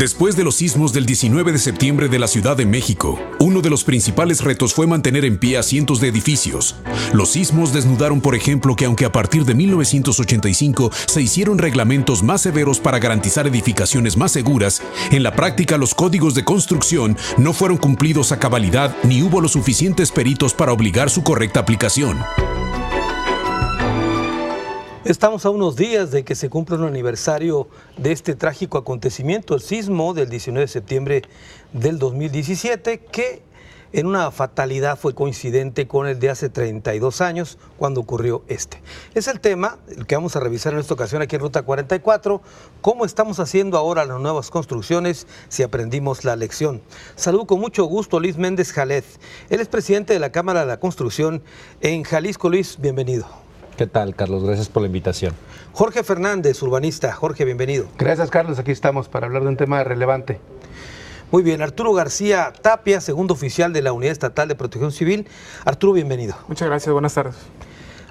Después de los sismos del 19 de septiembre de la Ciudad de México, uno de los principales retos fue mantener en pie a cientos de edificios. Los sismos desnudaron, por ejemplo, que aunque a partir de 1985 se hicieron reglamentos más severos para garantizar edificaciones más seguras, en la práctica los códigos de construcción no fueron cumplidos a cabalidad ni hubo los suficientes peritos para obligar su correcta aplicación. Estamos a unos días de que se cumpla un aniversario de este trágico acontecimiento, el sismo del 19 de septiembre del 2017, que en una fatalidad fue coincidente con el de hace 32 años, cuando ocurrió este. Es el tema el que vamos a revisar en esta ocasión aquí en Ruta 44, cómo estamos haciendo ahora las nuevas construcciones, si aprendimos la lección. Saludo con mucho gusto a Luis Méndez Jalez. Él es presidente de la Cámara de la Construcción en Jalisco. Luis, bienvenido. ¿Qué tal, Carlos? Gracias por la invitación. Jorge Fernández, urbanista. Jorge, bienvenido. Gracias, Carlos. Aquí estamos para hablar de un tema relevante. Muy bien. Arturo García Tapia, segundo oficial de la Unidad Estatal de Protección Civil. Arturo, bienvenido. Muchas gracias. Buenas tardes.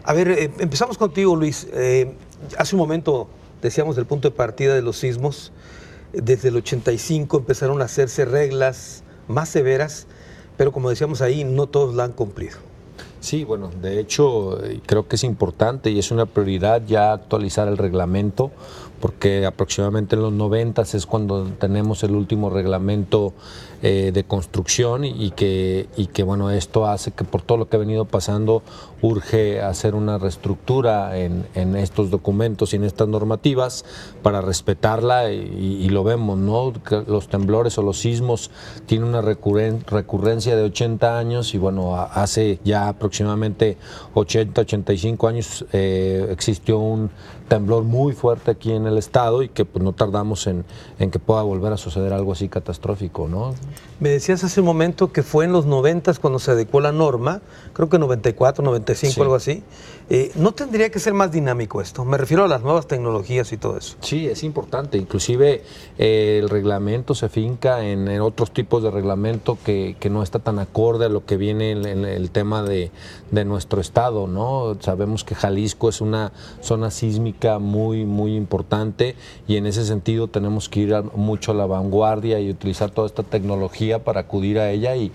A ver, empezamos contigo, Luis. Hace un momento decíamos del punto de partida de los sismos. Desde el 85 empezaron a hacerse reglas más severas, pero como decíamos ahí, no todos la han cumplido. Sí, bueno, de hecho creo que es importante y es una prioridad ya actualizar el reglamento, porque aproximadamente en los 90 es cuando tenemos el último reglamento de construcción y que bueno, esto hace que por todo lo que ha venido pasando urge hacer una reestructura en estos documentos y en estas normativas para respetarla y lo vemos, ¿no? Que los temblores o los sismos tienen una recurrencia de 80 años y bueno, hace ya aproximadamente 80, 85 años existió un temblor muy fuerte aquí en el estado y que pues no tardamos en que pueda volver a suceder algo así catastrófico, ¿no? Me decías hace un momento que fue en los 90 cuando se adecuó la norma, creo que 94, 95, sí. Algo así. ¿No tendría que ser más dinámico esto? Me refiero a las nuevas tecnologías y todo eso. Sí, es importante. Inclusive el reglamento se finca en otros tipos de reglamento que no está tan acorde a lo que viene en el tema de nuestro estado, ¿no? Sabemos que Jalisco es una zona sísmica muy, muy importante y en ese sentido tenemos que ir mucho a la vanguardia y utilizar toda esta tecnología para acudir a ella y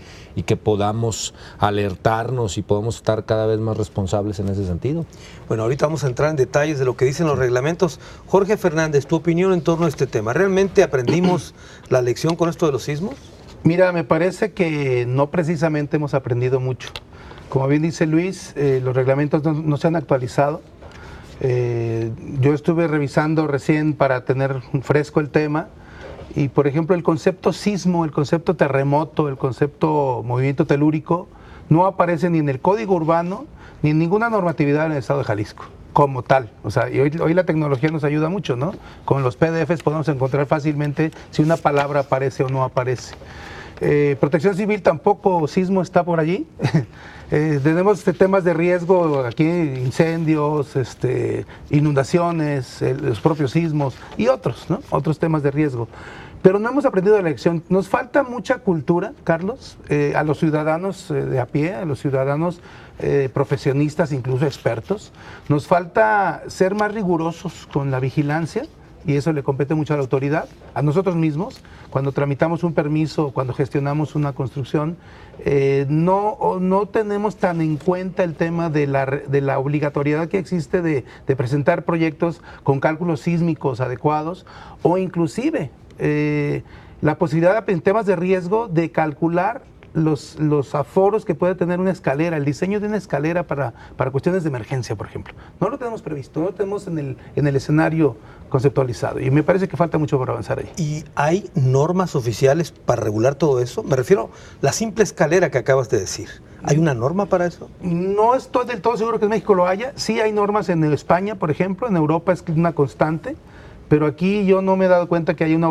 que podamos alertarnos y podamos estar cada vez más responsables en ese sentido. Bueno, ahorita vamos a entrar en detalles de lo que dicen los reglamentos. Jorge Fernández, tu opinión en torno a este tema. ¿Realmente aprendimos la lección con esto de los sismos? Mira, me parece que no precisamente hemos aprendido mucho. Como bien dice Luis, los reglamentos no se han actualizado. Yo estuve revisando recién para tener fresco el tema y, por ejemplo, el concepto sismo, el concepto terremoto, el concepto movimiento telúrico no aparece ni en el Código Urbano ni en ninguna normatividad en el estado de Jalisco como tal. O sea, y hoy la tecnología nos ayuda mucho, ¿no? Con los PDFs podemos encontrar fácilmente si una palabra aparece o no aparece. Protección Civil tampoco, sismo está por allí. Tenemos temas de riesgo aquí, incendios, inundaciones, los propios sismos y otros, ¿no? Otros temas de riesgo. Pero no hemos aprendido la lección. Nos falta mucha cultura, Carlos, a los ciudadanos de a pie, a los ciudadanos profesionistas, incluso expertos. Nos falta ser más rigurosos con la vigilancia. Y eso le compete mucho a la autoridad, a nosotros mismos. Cuando tramitamos un permiso, cuando gestionamos una construcción, no tenemos tan en cuenta el tema de la obligatoriedad que existe de presentar proyectos con cálculos sísmicos adecuados o inclusive la posibilidad en temas de riesgo de calcular los aforos que puede tener una escalera, el diseño de una escalera para cuestiones de emergencia, por ejemplo. No lo tenemos previsto, no lo tenemos en el escenario conceptualizado y me parece que falta mucho por avanzar ahí. ¿Y hay normas oficiales para regular todo eso? Me refiero a la simple escalera que acabas de decir. ¿Hay una norma para eso? No estoy del todo seguro que en México lo haya. Sí hay normas en España, por ejemplo, en Europa es una constante, pero aquí yo no me he dado cuenta que hay una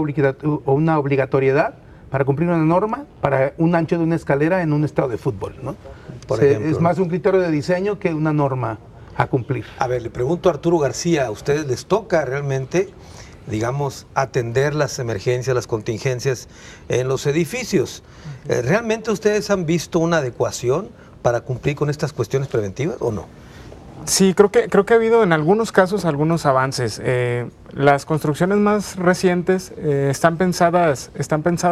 obligatoriedad para cumplir una norma, para un ancho de una escalera en un estadio de fútbol, ¿no? Por ejemplo, es más un criterio de diseño que una norma a cumplir. A ver, le pregunto a Arturo García, ¿a ustedes les toca realmente, digamos, atender las emergencias, las contingencias en los edificios? ¿Realmente ustedes han visto una adecuación para cumplir con estas cuestiones preventivas o no? Sí, creo que ha habido en algunos casos algunos avances. Las construcciones más recientes están pensadas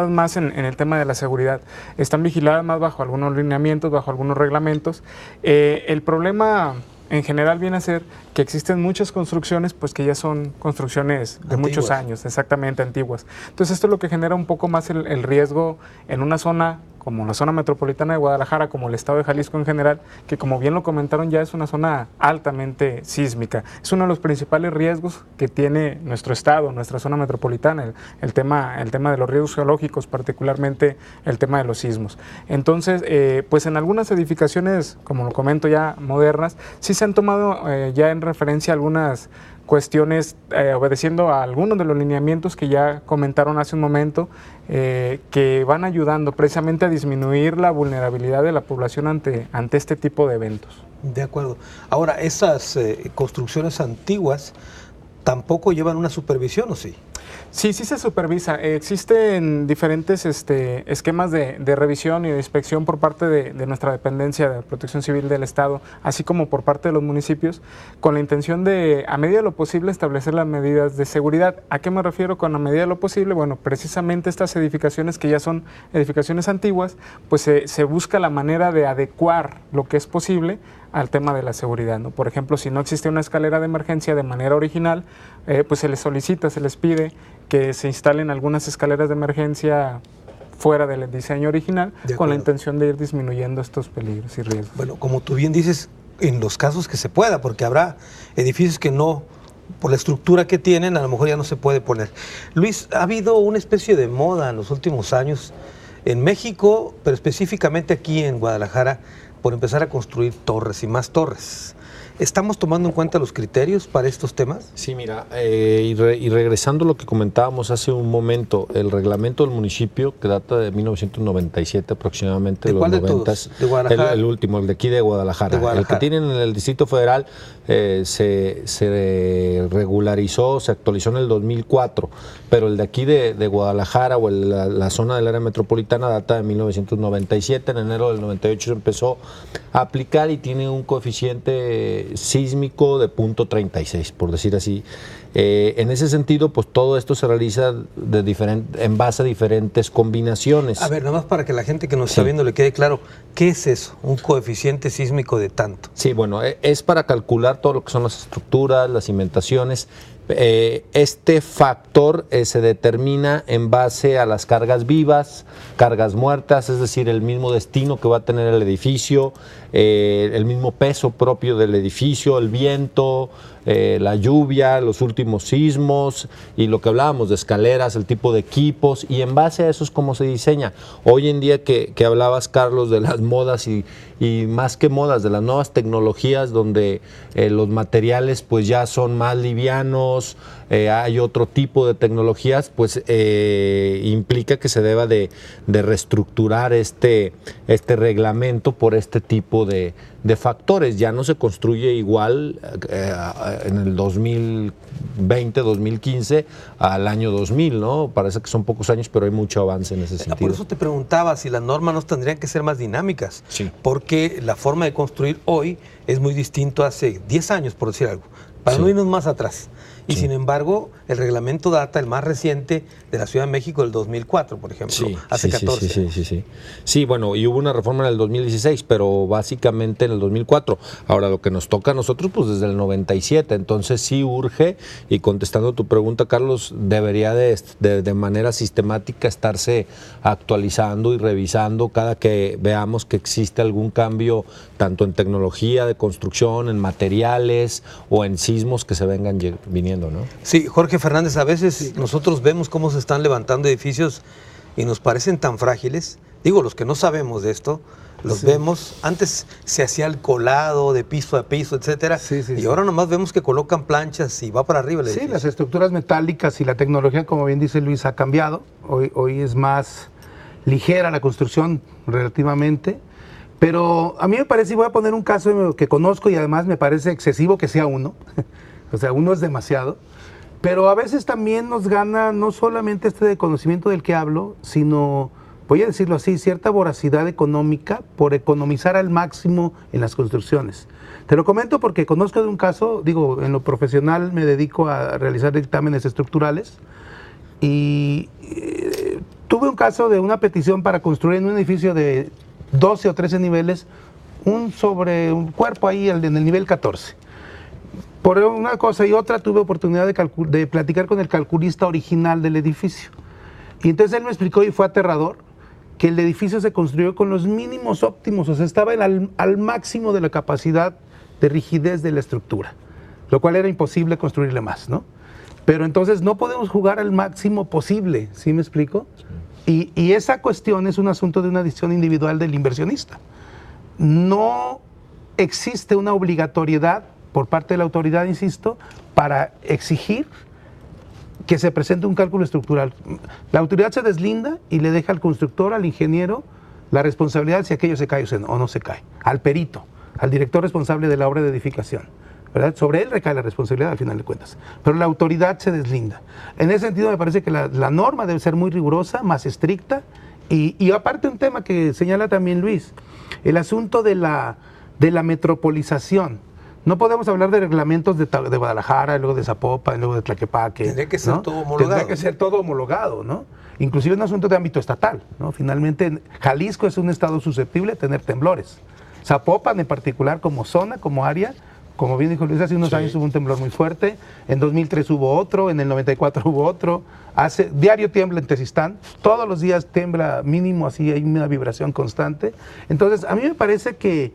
más en el tema de la seguridad. Están vigiladas más bajo algunos lineamientos, bajo algunos reglamentos. El problema en general viene a ser que existen muchas construcciones pues que ya son construcciones de muchos años, exactamente antiguas. Entonces esto es lo que genera un poco más el riesgo en una zona como la zona metropolitana de Guadalajara, como el estado de Jalisco en general, que como bien lo comentaron ya es una zona altamente sísmica. Es uno de los principales riesgos que tiene nuestro estado, nuestra zona metropolitana, el tema de los riesgos geológicos, particularmente el tema de los sismos. Entonces, pues en algunas edificaciones, como lo comento ya, modernas, sí se han tomado ya en referencia algunas cuestiones obedeciendo a algunos de los lineamientos que ya comentaron hace un momento, que van ayudando precisamente a disminuir la vulnerabilidad de la población ante este tipo de eventos. De acuerdo. Ahora, esas construcciones antiguas tampoco llevan una supervisión, ¿o sí? Sí, sí se supervisa. Existen diferentes esquemas de revisión y de inspección por parte de nuestra dependencia de Protección Civil del Estado, así como por parte de los municipios, con la intención de, a medida de lo posible, establecer las medidas de seguridad. ¿A qué me refiero con a medida de lo posible? Bueno, precisamente estas edificaciones que ya son edificaciones antiguas, pues se busca la manera de adecuar lo que es posible al tema de la seguridad, ¿no? Por ejemplo, si no existe una escalera de emergencia de manera original, pues se les solicita, se les pide que se instalen algunas escaleras de emergencia fuera del diseño original, con la intención de ir disminuyendo estos peligros y riesgos. Bueno, como tú bien dices, en los casos que se pueda, porque habrá edificios que no, por la estructura que tienen, a lo mejor ya no se puede poner. Luis, ha habido una especie de moda en los últimos años en México, pero específicamente aquí en Guadalajara, por empezar a construir torres y más torres. ¿Estamos tomando en cuenta los criterios para estos temas? Sí, mira, y regresando a lo que comentábamos hace un momento, el reglamento del municipio, que data de 1997 aproximadamente. ¿De cuál de todos? ¿De Guadalajara? El último, el de aquí de Guadalajara. El que tienen en el Distrito Federal se regularizó, se actualizó en el 2004, pero el de aquí de Guadalajara o la zona del área metropolitana data de 1997, en enero del 98 se empezó a aplicar y tiene un coeficiente sísmico de 0.36, por decir así. En ese sentido, pues todo esto se realiza en base a diferentes combinaciones. A ver, nada más para que la gente que nos está viendo le quede claro, ¿qué es eso? Un coeficiente sísmico de tanto. Sí, bueno, es para calcular todo lo que son las estructuras, las cimentaciones. Este factor se determina en base a las cargas vivas, cargas muertas, es decir, el mismo destino que va a tener el edificio, el mismo peso propio del edificio, el viento, la lluvia, los últimos sismos y lo que hablábamos de escaleras, el tipo de equipos, y en base a eso es como se diseña. Hoy en día que hablabas, Carlos, de las modas y más que modas, de las nuevas tecnologías donde los materiales pues ya son más livianos, hay otro tipo de tecnologías, pues implica que se deba de reestructurar este reglamento por este tipo de factores. Ya no se construye igual en el 2020, 2015 al año 2000, ¿no? Parece que son pocos años, pero hay mucho avance en ese sentido. Por eso te preguntaba si las normas no tendrían que ser más dinámicas, sí, porque la forma de construir hoy es muy distinto a hace 10 años, por decir algo, para no irnos más atrás. Y sin embargo, el reglamento data, el más reciente, de la Ciudad de México del 2004, por ejemplo, hace 14 años. Sí, bueno, y hubo una reforma en el 2016, pero básicamente en el 2004. Ahora, lo que nos toca a nosotros, pues desde el 97, entonces sí urge, y contestando tu pregunta, Carlos, debería de manera sistemática estarse actualizando y revisando cada que veamos que existe algún cambio, tanto en tecnología de construcción, en materiales o en sismos que se vengan viniendo. ¿No? Sí, Jorge Fernández, a veces nosotros vemos cómo se están levantando edificios y nos parecen tan frágiles. Digo, los que no sabemos de esto, los vemos, antes se hacía el colado de piso a piso, etcétera, y ahora nomás vemos que colocan planchas y va para arriba el edificio. Sí, las estructuras metálicas y la tecnología, como bien dice Luis, ha cambiado. Hoy es más ligera la construcción relativamente. Pero a mí me parece, y voy a poner un caso que conozco y además me parece excesivo que sea uno. O sea, uno es demasiado, pero a veces también nos gana no solamente este conocimiento del que hablo, sino voy a decirlo así, cierta voracidad económica por economizar al máximo en las construcciones. Te lo comento porque conozco de un caso, digo, en lo profesional me dedico a realizar dictámenes estructurales y tuve un caso de una petición para construir en un edificio de 12 o 13 niveles sobre un cuerpo ahí en el nivel 14. Por una cosa y otra tuve oportunidad de platicar con el calculista original del edificio. Y entonces él me explicó, y fue aterrador, que el edificio se construyó con los mínimos óptimos, o sea, estaba al máximo de la capacidad de rigidez de la estructura, lo cual era imposible construirle más, ¿no? Pero entonces no podemos jugar al máximo posible, ¿sí me explico? Y esa cuestión es un asunto de una decisión individual del inversionista. No existe una obligatoriedad por parte de la autoridad, insisto, para exigir que se presente un cálculo estructural. La autoridad se deslinda y le deja al constructor, al ingeniero, la responsabilidad si aquello se cae o no se cae, al perito, al director responsable de la obra de edificación, ¿verdad? Sobre él recae la responsabilidad al final de cuentas, pero la autoridad se deslinda. En ese sentido me parece que la norma debe ser muy rigurosa, más estricta, y aparte un tema que señala también Luis, el asunto de la metropolización. No podemos hablar de reglamentos de Guadalajara, luego de Zapopan, luego de Tlaquepaque. Tendría que ser, ¿no?, todo homologado. Tendría que ser todo homologado, ¿no? Inclusive es un asunto de ámbito estatal, ¿no? Finalmente, Jalisco es un estado susceptible de tener temblores. Zapopan en particular, como zona, como área, como bien dijo Luis, hace unos años hubo un temblor muy fuerte, en 2003 hubo otro, en el 94 hubo otro, diario tiembla en Tezistán, todos los días tiembla mínimo, así hay una vibración constante. Entonces, a mí me parece que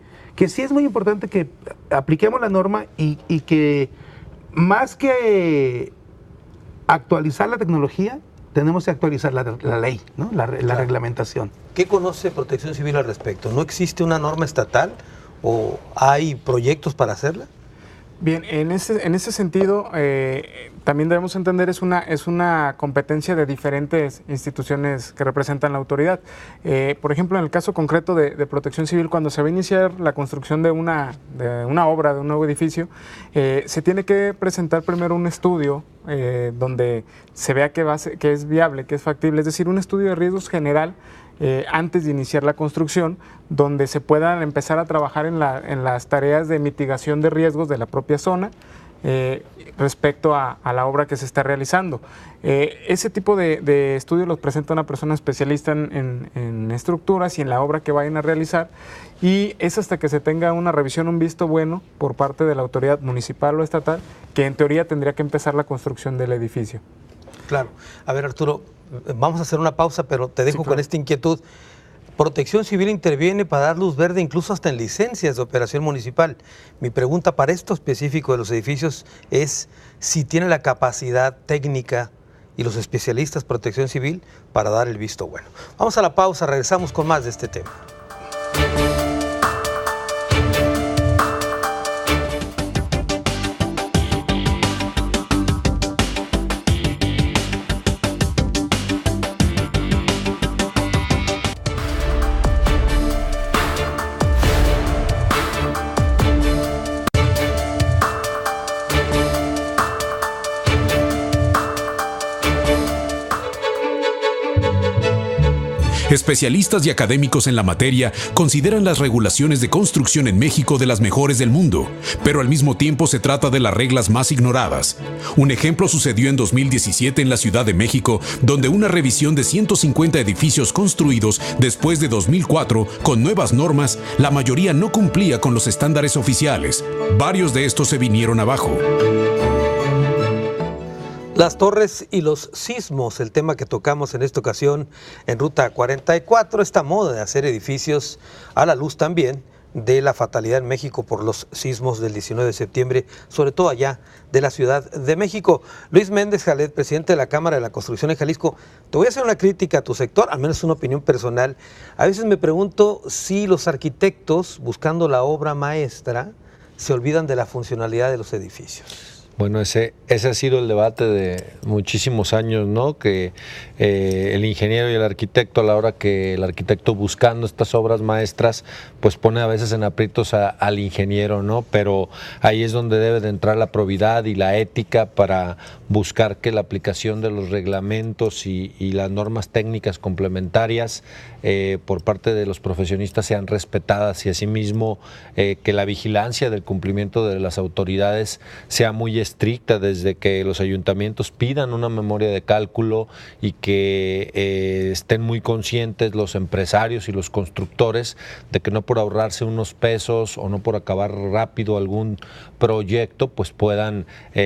sí es muy importante que apliquemos la norma y que más que actualizar la tecnología, tenemos que actualizar la ley, ¿no? La reglamentación. ¿Qué conoce Protección Civil al respecto? ¿No existe una norma estatal o hay proyectos para hacerla? Bien, en ese sentido, también debemos entender es una competencia de diferentes instituciones que representan la autoridad. Por ejemplo, en el caso concreto de Protección Civil, cuando se va a iniciar la construcción de una obra, de un nuevo edificio, se tiene que presentar primero un estudio donde se vea que es viable, que es factible, es decir, un estudio de riesgos general antes de iniciar la construcción, donde se puedan empezar a trabajar en las tareas de mitigación de riesgos de la propia zona respecto a la obra que se está realizando. Ese tipo de estudios los presenta una persona especialista en estructuras y en la obra que vayan a realizar, y es hasta que se tenga una revisión, un visto bueno por parte de la autoridad municipal o estatal, que en teoría tendría que empezar la construcción del edificio. Claro. A ver, Arturo, vamos a hacer una pausa, pero te dejo con esta inquietud. Protección Civil interviene para dar luz verde incluso hasta en licencias de operación municipal. Mi pregunta para esto específico de los edificios es si tiene la capacidad técnica y los especialistas Protección Civil para dar el visto bueno. Vamos a la pausa, regresamos con más de este tema. Especialistas y académicos en la materia consideran las regulaciones de construcción en México de las mejores del mundo, pero al mismo tiempo se trata de las reglas más ignoradas. Un ejemplo sucedió en 2017 en la Ciudad de México, donde una revisión de 150 edificios construidos después de 2004 con nuevas normas, la mayoría no cumplía con los estándares oficiales. Varios de estos se vinieron abajo. Las torres y los sismos, el tema que tocamos en esta ocasión en Ruta 44, esta moda de hacer edificios a la luz también de la fatalidad en México por los sismos del 19 de septiembre, sobre todo allá de la Ciudad de México. Luis Méndez Jalet, presidente de la Cámara de la Construcción en Jalisco, te voy a hacer una crítica a tu sector, al menos una opinión personal. A veces me pregunto si los arquitectos, buscando la obra maestra, se olvidan de la funcionalidad de los edificios. Bueno, ese ha sido el debate de muchísimos años, ¿no? Que el ingeniero y el arquitecto, a la hora que el arquitecto buscando estas obras maestras, pues pone a veces en aprietos al ingeniero, ¿no? Pero ahí es donde debe de entrar la probidad y la ética para buscar que la aplicación de los reglamentos y las normas técnicas complementarias por parte de los profesionistas sean respetadas y asimismo que la vigilancia del cumplimiento de las autoridades sea muy estricta, desde que los ayuntamientos pidan una memoria de cálculo y que estén muy conscientes los empresarios y los constructores de que no por ahorrarse unos pesos o no por acabar rápido algún proyecto, pues puedan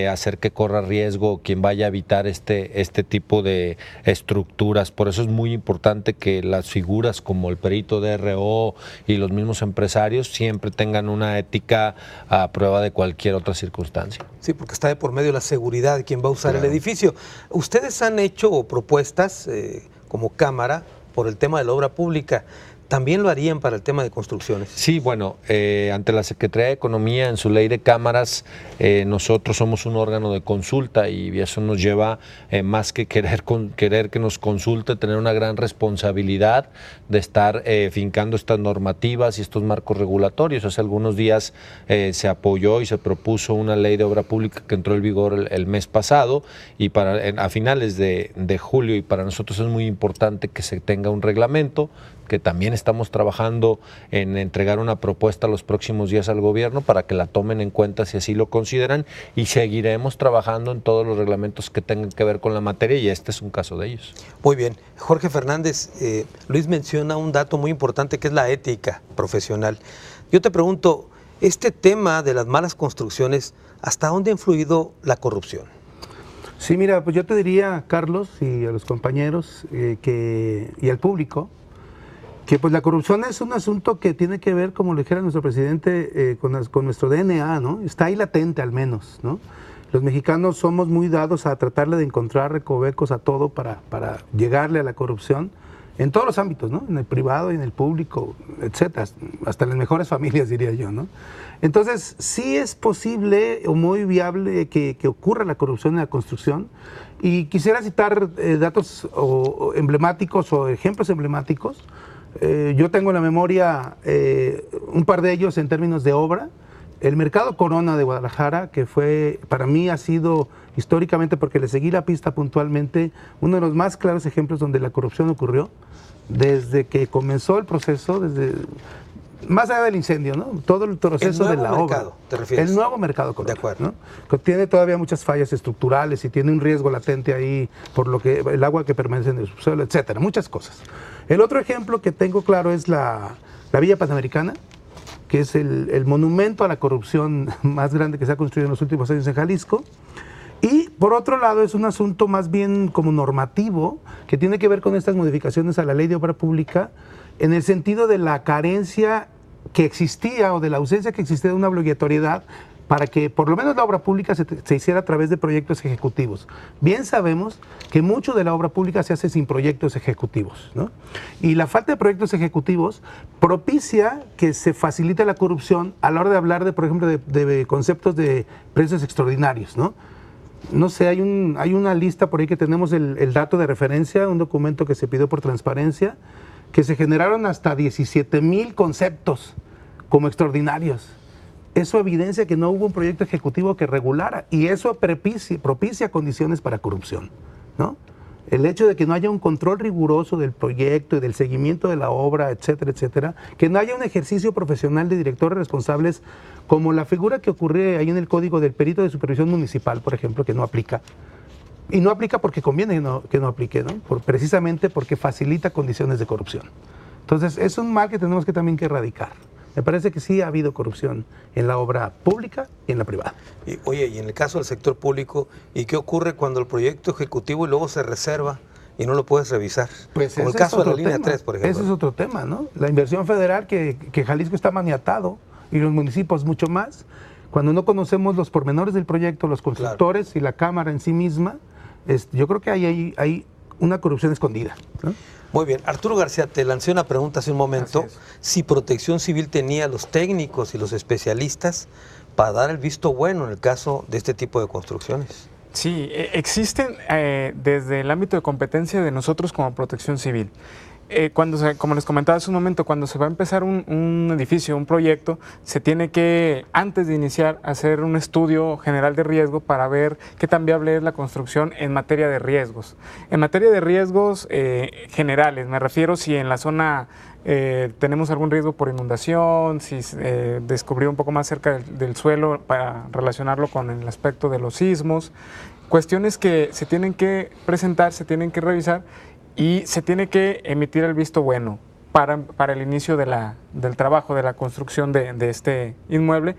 hacer que corra riesgo quien vaya a habitar este tipo de estructuras. Por eso es muy importante que las figuras como el perito DRO y los mismos empresarios siempre tengan una ética a prueba de cualquier otra circunstancia. Sí, porque está de por medio la seguridad de quien va a usar el edificio. ¿Ustedes han hecho propuestas como Cámara por el tema de la obra pública? ¿También lo harían para el tema de construcciones? Sí, bueno, ante la Secretaría de Economía, en su ley de cámaras, nosotros somos un órgano de consulta y eso nos lleva, más que querer que nos consulte, tener una gran responsabilidad de estar fincando estas normativas y estos marcos regulatorios. Hace algunos días se apoyó y se propuso una ley de obra pública que entró en vigor el mes pasado y a finales de julio, y para nosotros es muy importante que se tenga un reglamento, que también estamos trabajando en entregar una propuesta los próximos días al gobierno para que la tomen en cuenta si así lo consideran, y seguiremos trabajando en todos los reglamentos que tengan que ver con la materia, y este es un caso de ellos. Muy bien. Jorge Fernández, Luis menciona un dato muy importante que es la ética profesional. Yo te pregunto, este tema de las malas construcciones, ¿hasta dónde ha influido la corrupción? Sí, mira, pues yo te diría, Carlos, y a los compañeros y al público, que pues la corrupción es un asunto que tiene que ver, como lo dijera nuestro presidente, con nuestro DNA, ¿no? Está ahí latente al menos, ¿no? Los mexicanos somos muy dados a tratarle de encontrar recovecos a todo para llegarle a la corrupción en todos los ámbitos, ¿no? En el privado y en el público, etcétera, hasta en las mejores familias, diría yo, ¿no? Entonces, sí es posible o muy viable que ocurra la corrupción en la construcción, y quisiera citar datos emblemáticos o ejemplos emblemáticos. Yo tengo en la memoria un par de ellos en términos de obra. El Mercado Corona de Guadalajara, que para mí ha sido históricamente, porque le seguí la pista puntualmente, uno de los más claros ejemplos donde la corrupción ocurrió desde que comenzó el proceso, más allá del incendio, ¿no? Todo el proceso de la obra. ¿Te refieres? El nuevo Mercado Corona. De acuerdo. ¿No? Que tiene todavía muchas fallas estructurales y tiene un riesgo latente ahí por lo que el agua que permanece en el subsuelo, etcétera, muchas cosas. El otro ejemplo que tengo claro es la Villa Panamericana, que es el monumento a la corrupción más grande que se ha construido en los últimos años en Jalisco. Y por otro lado es un asunto más bien como normativo, que tiene que ver con estas modificaciones a la Ley de Obra Pública, en el sentido de la carencia que existía o de la ausencia que existía de una obligatoriedad para que por lo menos la obra pública se hiciera a través de proyectos ejecutivos. Bien sabemos que mucho de la obra pública se hace sin proyectos ejecutivos, ¿no? Y la falta de proyectos ejecutivos propicia que se facilite la corrupción a la hora de hablar, por ejemplo, de conceptos de precios extraordinarios, ¿no? No sé, hay una lista por ahí que tenemos el dato de referencia, un documento que se pidió por transparencia, que se generaron hasta 17,000 conceptos como extraordinarios. Eso evidencia que no hubo un proyecto ejecutivo que regulara, y eso propicia condiciones para corrupción, ¿no? El hecho de que no haya un control riguroso del proyecto y del seguimiento de la obra, etcétera, etcétera, que no haya un ejercicio profesional de directores responsables, como la figura que ocurre ahí en el código del perito de supervisión municipal, por ejemplo, que no aplica. Y no aplica porque conviene que no aplique, ¿no? Precisamente porque facilita condiciones de corrupción. Entonces, es un mal que tenemos que también erradicar. Me parece que sí ha habido corrupción en la obra pública y en la privada. Oye, y en el caso del sector público, ¿y qué ocurre cuando el proyecto ejecutivo y luego se reserva y no lo puedes revisar? Pues como el caso de la línea 3, por ejemplo. Ese es otro tema, ¿no? La inversión federal, que Jalisco está maniatado, y los municipios mucho más. Cuando no conocemos los pormenores del proyecto, los constructores, claro, y la Cámara en sí misma, yo creo que hay una corrupción escondida, ¿no? Muy bien. Arturo García, te lancé una pregunta hace un momento. Si Protección Civil tenía los técnicos y los especialistas para dar el visto bueno en el caso de este tipo de construcciones? Sí, existen desde el ámbito de competencia de nosotros como Protección Civil. Como les comentaba hace un momento, cuando se va a empezar un edificio, un proyecto, se tiene que, antes de iniciar, hacer un estudio general de riesgo para ver qué tan viable es la construcción en materia de riesgos. En materia de riesgos generales, me refiero si en la zona tenemos algún riesgo por inundación, si descubrir un poco más cerca del suelo para relacionarlo con el aspecto de los sismos, cuestiones que se tienen que presentar, se tienen que revisar y se tiene que emitir el visto bueno para el inicio del trabajo, de la construcción de este inmueble,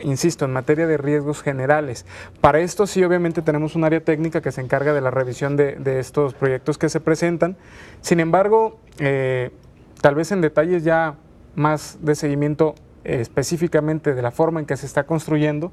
insisto, en materia de riesgos generales. Para esto sí, obviamente, tenemos un área técnica que se encarga de la revisión de estos proyectos que se presentan. Sin embargo, tal vez en detalles ya más de seguimiento específicamente de la forma en que se está construyendo,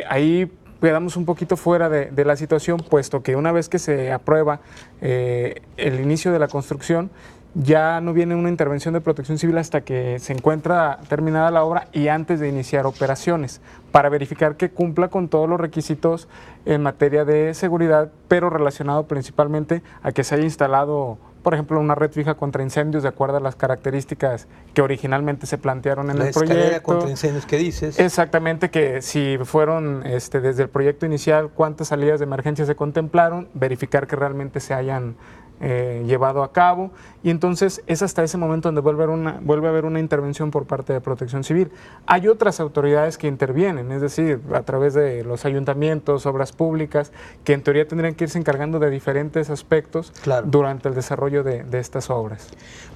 ahí quedamos un poquito fuera de la situación, puesto que una vez que se aprueba el inicio de la construcción, ya no viene una intervención de Protección Civil hasta que se encuentra terminada la obra y antes de iniciar operaciones, para verificar que cumpla con todos los requisitos en materia de seguridad, pero relacionado principalmente a que se haya instalado, por ejemplo, una red fija contra incendios de acuerdo a las características que originalmente se plantearon en el proyecto. La escalera contra incendios que dices. Exactamente, que si fueron desde el proyecto inicial, cuántas salidas de emergencia se contemplaron, verificar que realmente se hayan llevado a cabo, y entonces es hasta ese momento donde vuelve a haber una intervención por parte de Protección Civil. Hay otras autoridades que intervienen, es decir, a través de los ayuntamientos, obras públicas, que en teoría tendrían que irse encargando de diferentes aspectos durante el desarrollo de estas obras.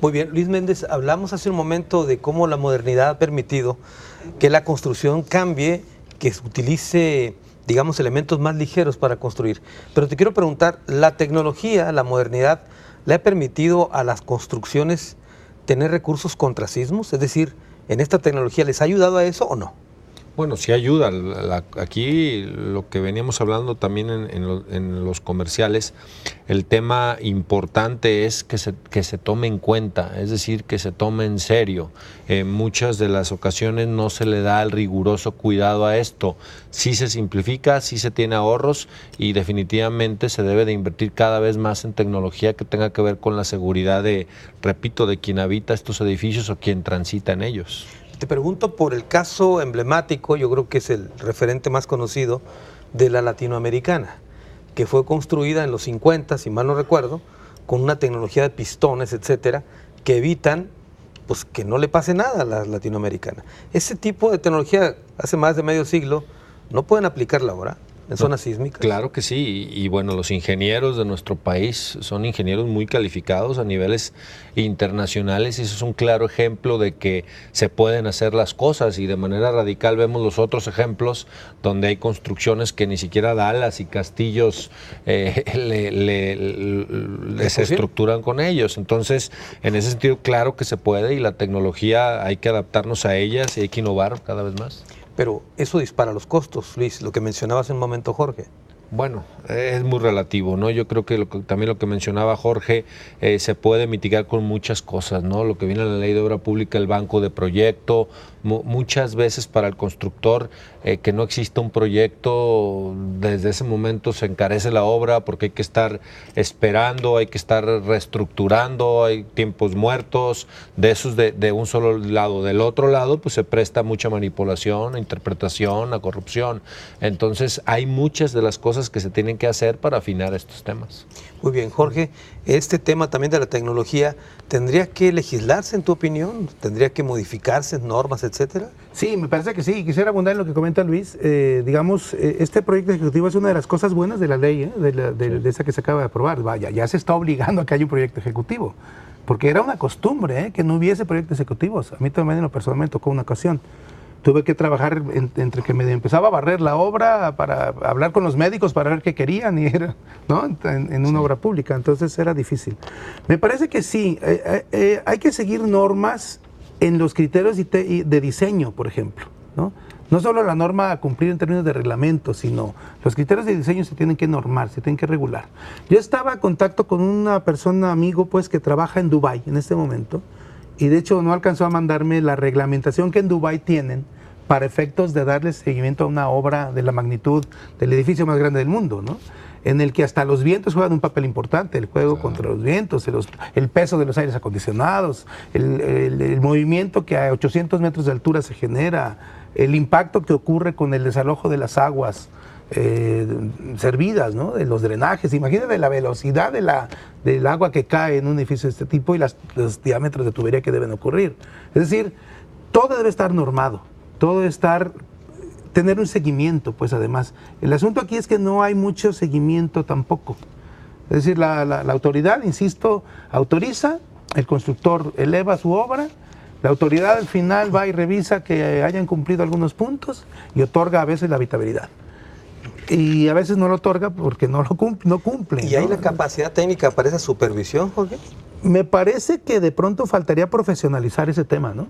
Muy bien, Luis Méndez, hablamos hace un momento de cómo la modernidad ha permitido que la construcción cambie, que se utilice, digamos, elementos más ligeros para construir. Pero te quiero preguntar, ¿la tecnología, la modernidad, le ha permitido a las construcciones tener recursos contra sismos? Es decir, ¿en esta tecnología les ha ayudado a eso o no? Bueno, sí ayuda. Aquí lo que veníamos hablando también en los comerciales, el tema importante es que se tome en cuenta, es decir, que se tome en serio. En muchas de las ocasiones no se le da el riguroso cuidado a esto. Sí se simplifica, sí se tiene ahorros y definitivamente se debe de invertir cada vez más en tecnología que tenga que ver con la seguridad de quien habita estos edificios o quien transita en ellos. Te pregunto por el caso emblemático, yo creo que es el referente más conocido, de la Latinoamericana, que fue construida en los 50, si mal no recuerdo, con una tecnología de pistones, etcétera, que evitan pues que no le pase nada a la Latinoamericana. Ese tipo de tecnología hace más de medio siglo, ¿no pueden aplicarla ahora en zonas sísmicas? Claro que sí, y bueno, los ingenieros de nuestro país son ingenieros muy calificados a niveles internacionales y eso es un claro ejemplo de que se pueden hacer las cosas, y de manera radical vemos los otros ejemplos donde hay construcciones que ni siquiera Dallas y castillos se estructuran con ellos. Entonces, en ese sentido, claro que se puede, y la tecnología hay que adaptarnos a ellas y hay que innovar cada vez más. Pero eso dispara los costos, Luis, lo que mencionabas en un momento, Jorge. Bueno, es muy relativo, ¿no? Yo creo que también lo que mencionaba Jorge se puede mitigar con muchas cosas, ¿no? Lo que viene en la Ley de Obra Pública, el banco de proyecto, muchas veces para el constructor que no exista un proyecto, desde ese momento se encarece la obra porque hay que estar esperando, hay que estar reestructurando, hay tiempos muertos, de esos de un solo lado. Del otro lado, pues se presta mucha manipulación, a interpretación, a corrupción. Entonces, hay muchas de las cosas que se tienen que hacer para afinar estos temas. Muy bien, Jorge, este tema también de la tecnología, ¿tendría que legislarse en tu opinión? ¿Tendría que modificarse normas, etcétera? Sí, me parece que sí. Quisiera abundar en lo que comenta Luis. Este proyecto ejecutivo es una de las cosas buenas de la ley, de esa que se acaba de aprobar. Vaya, ya se está obligando a que haya un proyecto ejecutivo, porque era una costumbre que no hubiese proyectos ejecutivos. A mí también en lo personal me tocó una ocasión. Tuve que trabajar entre que me empezaba a barrer la obra para hablar con los médicos para ver qué querían, y era, ¿no? en una obra pública, entonces era difícil. Me parece que sí, hay que seguir normas en los criterios de diseño, por ejemplo, ¿no? No solo la norma a cumplir en términos de reglamento, sino los criterios de diseño se tienen que normar, se tienen que regular. Yo estaba en contacto con una persona, amigo, pues, que trabaja en Dubái en este momento, y de hecho no alcanzó a mandarme la reglamentación que en Dubái tienen para efectos de darle seguimiento a una obra de la magnitud del edificio más grande del mundo, ¿no? En el que hasta los vientos juegan un papel importante, el juego contra los vientos, el peso de los aires acondicionados, el movimiento que a 800 metros de altura se genera, el impacto que ocurre con el desalojo de las aguas servidas, ¿no? De los drenajes. Imagínate la velocidad del agua que cae en un edificio de este tipo y los diámetros de tubería que deben ocurrir. Es decir, todo debe estar normado, todo debe tener un seguimiento, pues además. El asunto aquí es que no hay mucho seguimiento tampoco. Es decir, la autoridad, insisto, autoriza, el constructor eleva su obra, la autoridad al final va y revisa que hayan cumplido algunos puntos y otorga a veces la habitabilidad. Y a veces no lo otorga porque no cumple. ¿Y hay la capacidad técnica para esa supervisión, Jorge? Me parece que de pronto faltaría profesionalizar ese tema, ¿no?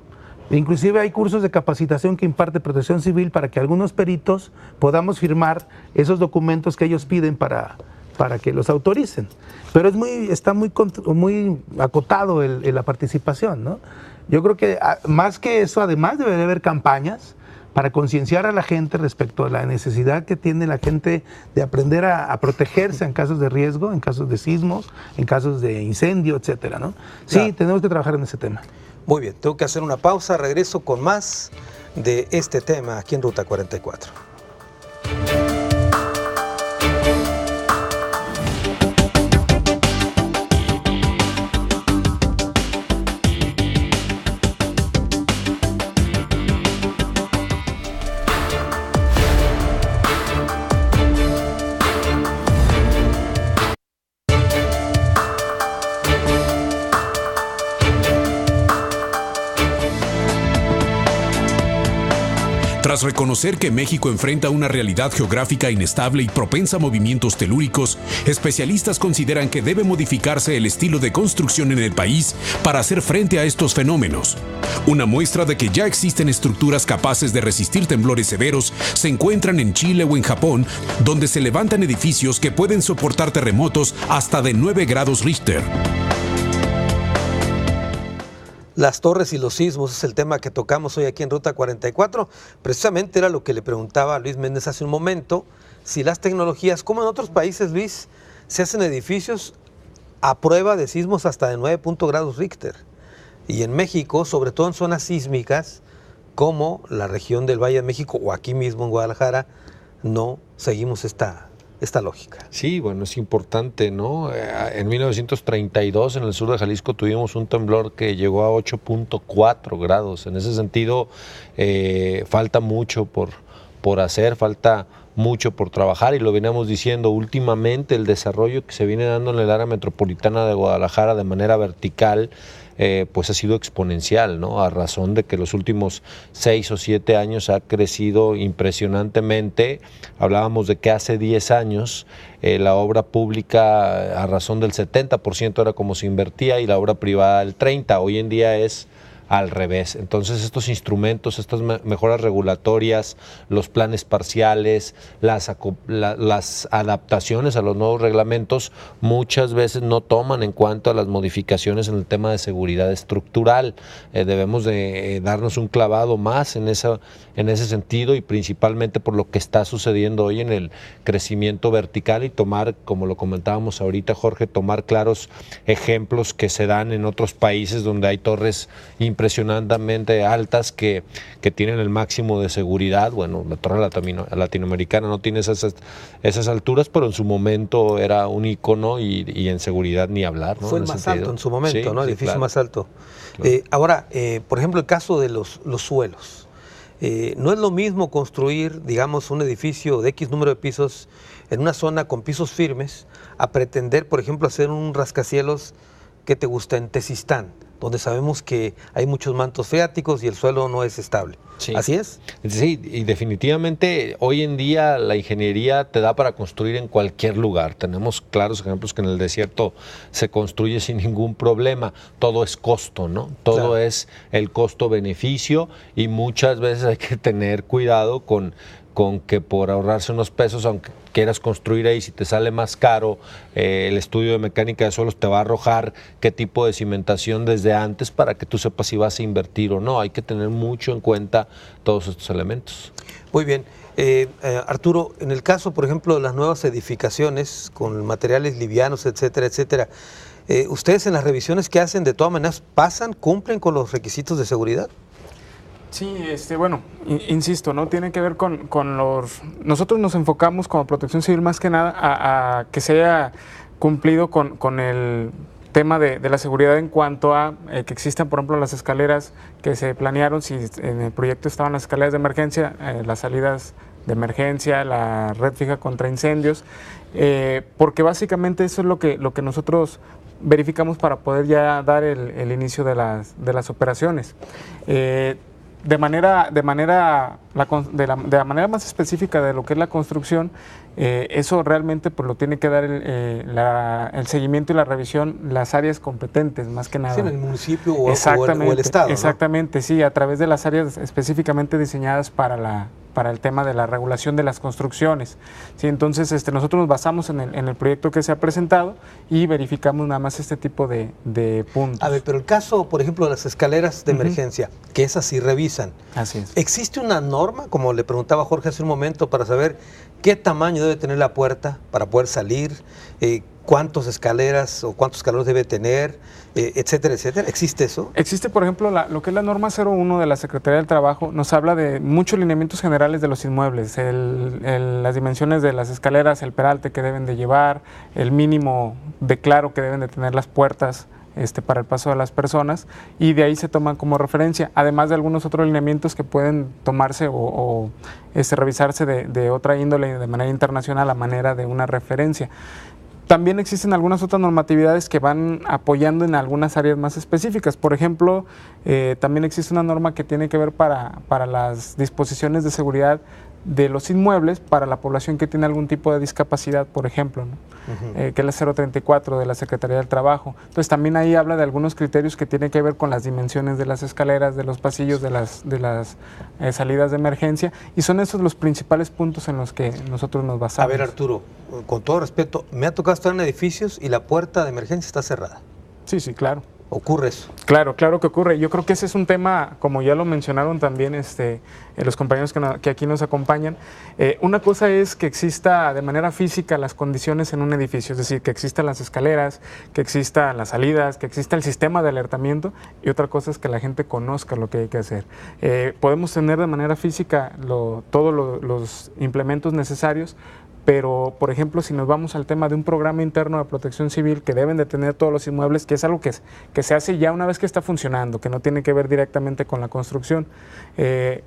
Inclusive hay cursos de capacitación que imparte Protección Civil para que algunos peritos podamos firmar esos documentos que ellos piden para que los autoricen. Pero está muy acotado la participación, ¿no? Yo creo que más que eso, además debe de haber campañas para concienciar a la gente respecto a la necesidad que tiene la gente de aprender a protegerse en casos de riesgo, en casos de sismos, en casos de incendio, etcétera, ¿no? Sí, claro. Tenemos que trabajar en ese tema. Muy bien, tengo que hacer una pausa, regreso con más de este tema aquí en Ruta 44. Tras reconocer que México enfrenta una realidad geográfica inestable y propensa a movimientos telúricos, especialistas consideran que debe modificarse el estilo de construcción en el país para hacer frente a estos fenómenos. Una muestra de que ya existen estructuras capaces de resistir temblores severos se encuentran en Chile o en Japón, donde se levantan edificios que pueden soportar terremotos hasta de 9 grados Richter. Las torres y los sismos es el tema que tocamos hoy aquí en Ruta 44. Precisamente era lo que le preguntaba a Luis Méndez hace un momento, si las tecnologías, como en otros países, Luis, se hacen edificios a prueba de sismos hasta de 9 grados Richter. Y en México, sobre todo en zonas sísmicas, como la región del Valle de México o aquí mismo en Guadalajara, no seguimos esta lógica. Sí, bueno, es importante, ¿no? En 1932 en el sur de Jalisco tuvimos un temblor que llegó a 8.4 grados. En ese sentido, falta mucho por hacer, falta mucho por trabajar y lo veníamos diciendo últimamente, el desarrollo que se viene dando en el área metropolitana de Guadalajara de manera vertical, pues ha sido exponencial, ¿no? A razón de que los últimos 6 o 7 años ha crecido impresionantemente. Hablábamos de que hace 10 años la obra pública a razón del 70% era como se invertía y la obra privada el 30%. Hoy en día es al revés. Entonces estos instrumentos, estas mejoras regulatorias, los planes parciales, las adaptaciones a los nuevos reglamentos muchas veces no toman en cuenta las modificaciones en el tema de seguridad estructural. Debemos de darnos un clavado más en ese sentido y principalmente por lo que está sucediendo hoy en el crecimiento vertical y tomar, como lo comentábamos ahorita, Jorge, tomar claros ejemplos que se dan en otros países donde hay torres impresionantemente altas que tienen el máximo de seguridad. Bueno, la torre latinoamericana no tiene esas alturas, pero en su momento era un ícono y en seguridad ni hablar, ¿no? Fue el más alto en su momento, sí, ¿no? El sí, edificio claro. más alto. Claro. Ahora, por ejemplo, el caso de los suelos. No es lo mismo construir, digamos, un edificio de X número de pisos en una zona con pisos firmes a pretender, por ejemplo, hacer un rascacielos que te gusta en Tezistán, donde sabemos que hay muchos mantos freáticos y el suelo no es estable. Sí. ¿Así es? Sí, y definitivamente hoy en día la ingeniería te da para construir en cualquier lugar. Tenemos claros ejemplos que en el desierto se construye sin ningún problema. Todo es costo, ¿no? Todo Claro. es el costo-beneficio y muchas veces hay que tener cuidado con con que por ahorrarse unos pesos, aunque quieras construir ahí, si te sale más caro, el estudio de mecánica de suelos te va a arrojar qué tipo de cimentación desde antes para que tú sepas si vas a invertir o no. Hay que tener mucho en cuenta todos estos elementos. Muy bien. Arturo, en el caso, por ejemplo, de las nuevas edificaciones con materiales livianos, etcétera, etcétera, ¿ustedes en las revisiones que hacen de todas maneras cumplen con los requisitos de seguridad? Sí, bueno, insisto, ¿no? Tiene que ver con los... Nosotros nos enfocamos como Protección Civil más que nada a que se haya cumplido con el tema de la seguridad en cuanto a que existan, por ejemplo, las escaleras que se planearon, si en el proyecto estaban las escaleras de emergencia, las salidas de emergencia, la red fija contra incendios, porque básicamente eso es lo que nosotros verificamos para poder ya dar el inicio de las operaciones. De la manera más específica de lo que es la construcción, eso realmente pues lo tiene que dar el seguimiento y la revisión las áreas competentes, más que nada. Sí, en el municipio o el Estado, ¿no? Exactamente, sí, a través de las áreas específicamente diseñadas para el tema de la regulación de las construcciones. Sí, entonces nosotros nos basamos en el proyecto que se ha presentado y verificamos nada más este tipo de puntos. A ver, pero el caso, por ejemplo, de las escaleras de emergencia, que esas sí revisan. Así es. ¿Existe una norma, como le preguntaba Jorge hace un momento, para saber qué tamaño debe tener la puerta para poder salir, cuántas escaleras o cuántos escalones debe tener, etcétera, etcétera? ¿Existe eso? Existe, por ejemplo, lo que es la norma 01 de la Secretaría del Trabajo, nos habla de muchos lineamientos generales de los inmuebles, las dimensiones de las escaleras, el peralte que deben de llevar, el mínimo de claro que deben de tener las puertas para el paso de las personas, y de ahí se toman como referencia, además de algunos otros lineamientos que pueden tomarse o revisarse de otra índole de manera internacional a manera de una referencia. También existen algunas otras normatividades que van apoyando en algunas áreas más específicas. Por ejemplo, también existe una norma que tiene que ver para las disposiciones de seguridad de los inmuebles para la población que tiene algún tipo de discapacidad, por ejemplo, ¿no? Que es la 034 de la Secretaría del Trabajo. Entonces también ahí habla de algunos criterios que tienen que ver con las dimensiones de las escaleras, de los pasillos, de las salidas de emergencia, y son esos los principales puntos en los que nosotros nos basamos. A ver, Arturo, con todo respeto, me ha tocado estar en edificios y la puerta de emergencia está cerrada. Sí, claro. ¿Ocurre eso? Claro que ocurre. Yo creo que ese es un tema, como ya lo mencionaron también los compañeros que aquí nos acompañan. Una cosa es que exista de manera física las condiciones en un edificio, es decir, que existan las escaleras, que existan las salidas, que exista el sistema de alertamiento, y otra cosa es que la gente conozca lo que hay que hacer. Podemos tener de manera física todos los implementos necesarios, pero, por ejemplo, si nos vamos al tema de un programa interno de protección civil que deben de tener todos los inmuebles, que es algo que se hace ya una vez que está funcionando, que no tiene que ver directamente con la construcción,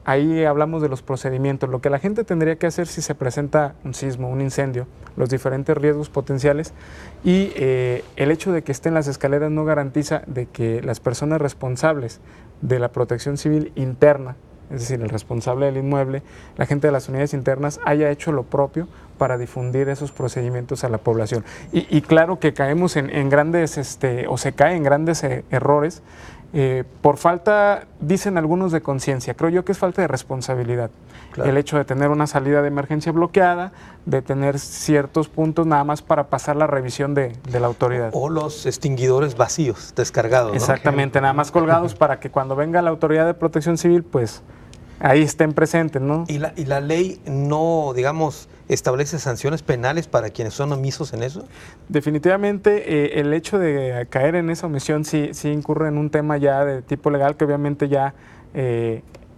ahí hablamos de los procedimientos, lo que la gente tendría que hacer si se presenta un sismo, un incendio, los diferentes riesgos potenciales, y el hecho de que estén las escaleras no garantiza de que las personas responsables de la protección civil interna, es decir, el responsable del inmueble, la gente de las unidades internas, haya hecho lo propio para difundir esos procedimientos a la población. Y claro que caemos en grandes, o se cae en grandes errores, por falta, dicen algunos, de conciencia. Creo yo que es falta de responsabilidad. Claro. El hecho de tener una salida de emergencia bloqueada, de tener ciertos puntos nada más para pasar la revisión de la autoridad. O los extinguidores vacíos, descargados, ¿no? Exactamente, nada más colgados para que cuando venga la autoridad de protección civil, pues ahí estén presentes, ¿no? ¿Y la ley no, digamos, establece sanciones penales para quienes son omisos en eso? Definitivamente el hecho de caer en esa omisión sí incurre en un tema ya de tipo legal, que obviamente ya